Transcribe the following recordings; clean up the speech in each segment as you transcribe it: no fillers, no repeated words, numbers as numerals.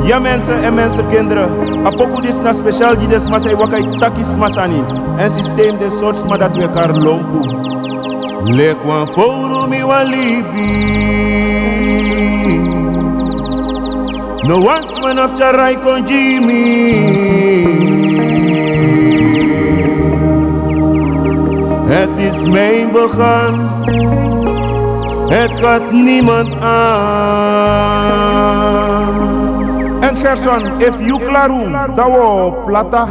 Ja mensen en mensenkinderen, apoku dis na speciaal die des masai wakai takis masani. En systeem des sorts maar dat we elkaar lompu. Lekwan foru mi walibi. No once when of charai kon Jimmy. Het is mijn begaan. Het gaat niemand aan. En Gerson, if you klaru, dawo plata.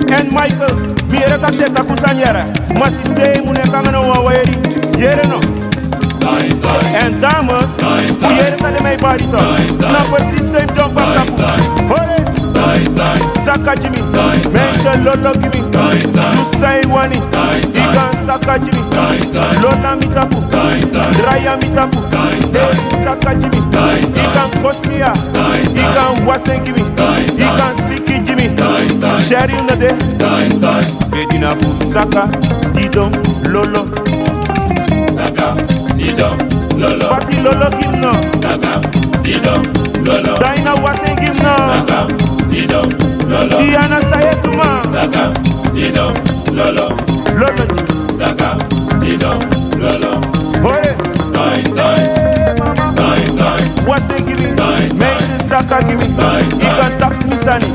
En Michaels, miere tak teta kusanyere. Ma systeem une kangano waweri. Yere no. En dames, hoe jere sa de mei barito. Na per systeem jump up tapu. Hore. Saka Jimmy, mention Lolo Jimmy. You say one, he can Saka Jimmy. Lola mitapu, Draya mitapu. Saka Jimmy, he can Kosmia, he can Wasen Jimmy, he can Siki Jimmy. Sherry in the day, Bedinapu, Saka, Didom, Lolo. Saka, Didom, Lolo. Pati Lolo Kim no. Saka, Didom, Lolo. Daina Wasen Kim no. Saka, Didom, Lolo. Diana Sayetuma. Saka, Didom, Lolo. Lolo. Saka, Didom, Lolo. Hore. Toin, toin, toin, toin. Wasen Kimi. Mention Saka Kimi. He can tap me sani. He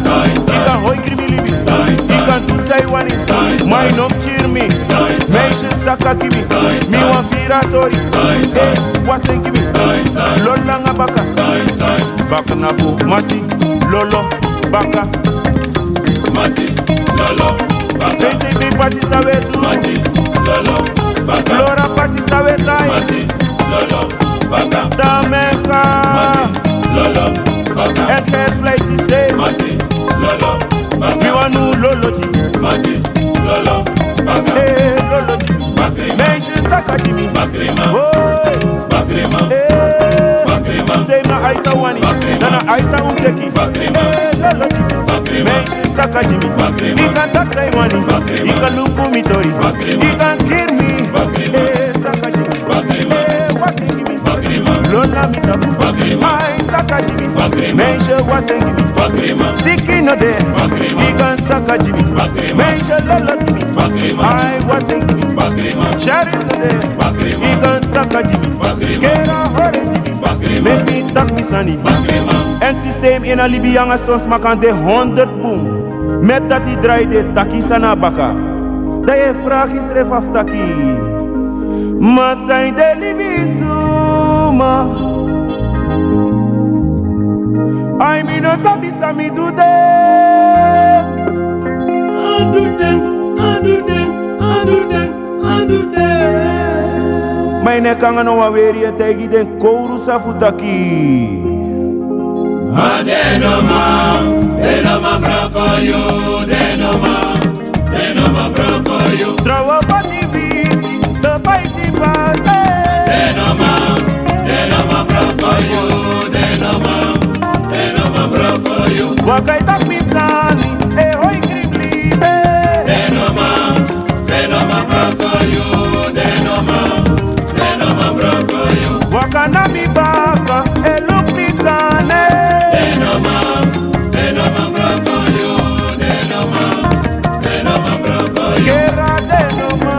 can hoi Kimi libi. He can do say one. My nom cheer me. Mention Saka Kimi. Me wan viratori. Wasen Kimi. Lola nga baka. Baka na fu masi. Lolo. Baka. Masi, Lolo, Baka. JCB pasi sabe tu. Masi, Lolo, Baka. Flora pasi sabe tai. Masi, Lolo, Baka. Tameja. Masi, Lolo, Baka. And fair flight system. Masi, Lolo, Baka. We want new Lolo G. Masi, Lolo, Baka. Hey, Lolo G. Bakrima, Mention Saka Jimmy. Bakrima, Boy. Bakrima, Hey. Bakrima. Stay na Aisa Wani. Nana Aisa Umteki. Bakrima. Hey, Lolo G. Bakrima. Mention Saka Jimmy. Bakrima. He can touch say money. Bakrima. He can look for me tori. Bakrima. He can kill me. Bakrima. Hey, Saka Jimmy. Bakrima. Hey, what's in Jimmy? Bakrima. Lola mitapu. Bakrima. I Saka Jimmy. Bakrima. Mention what's in Jimmy. Bakrima. Siki no there. Bakrima. He can Saka Jimmy. Bakrima. Mention Lolo Jimmy. Bakrima. I was in Jimmy. Bakrima. Sherry no there. Bakrima. He can Saka Jimmy. Bakrima. Kera hore Jimmy. Bakrima. Make me tak me sani. Bakrima. En systeem in a Libianga sons makan de 100 boom. Met dat hij draait de taki sana baka. Dat je vraag is ref af taki. Maar zijn de Libisuma. I mean no sabi sami do dem. I do them, I do them, I do them, I do them. My nekanga no wa weri e tegi den kouru safutaki. Denoma broko you, Denoma broko you. Trawa pati visi, the fighting base. Denoma broko you, Denoma broko you. Wakai tak misani, e hoi kriblibe. Denoma broko you, Denoma broko you. Wakana mi baka, e look misane. Denoma broko you, Denoma broko you. Kera denoma.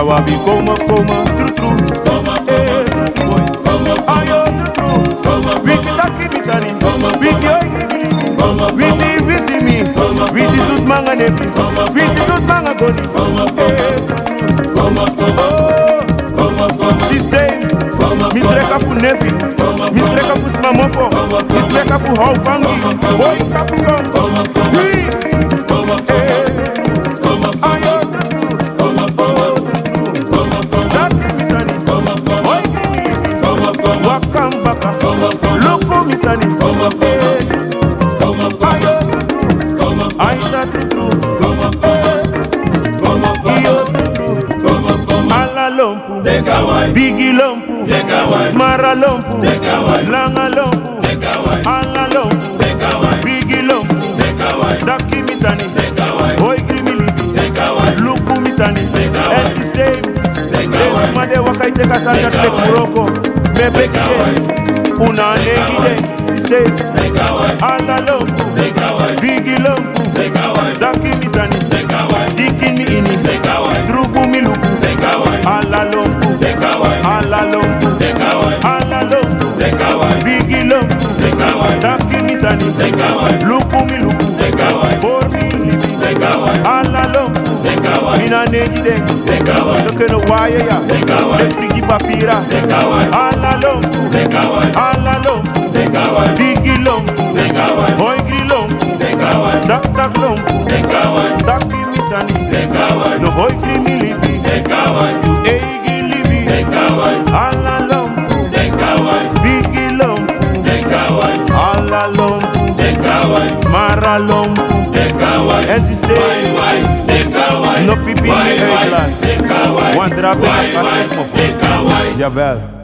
wabi koma, true, true. Boy. Ayo, true, true. Wiki taki misani, wiki oi, wiki mi, wiki tut manga nefi, wiki tut manga goni. System, misreka fu nefi, misreka fu smamofo, misreka fu hau fangi, boy kapu gom. Loco misani, ayo true, ala lompu, bigi lompu, smara lompu, langa lompu, ala lompu, bigi lompu, daki misani, oi grimili, luku misani, el system, esmade wakaite kasanya tek Morocco, mebekide. Una negide, say, ala lompu, bigi lompu, daki misani, diki mi ini, drugu mi luku, ala lompu, ala lompu, ala lompu, bigi lompu, daki misani, luku mi luku, for mi libi, ala lompu, mina negide, soke no waye ya, frigi papira, ala lompu, ala lompu, bigi lompu, oi gri lompu, dak lompu, daki misani, no oi gri mi libi, eigi libi, ala lompu, bigi lompu, ala lompu, smara lompu, and to stay, no pipi in the land, one drop in the castle, jawel.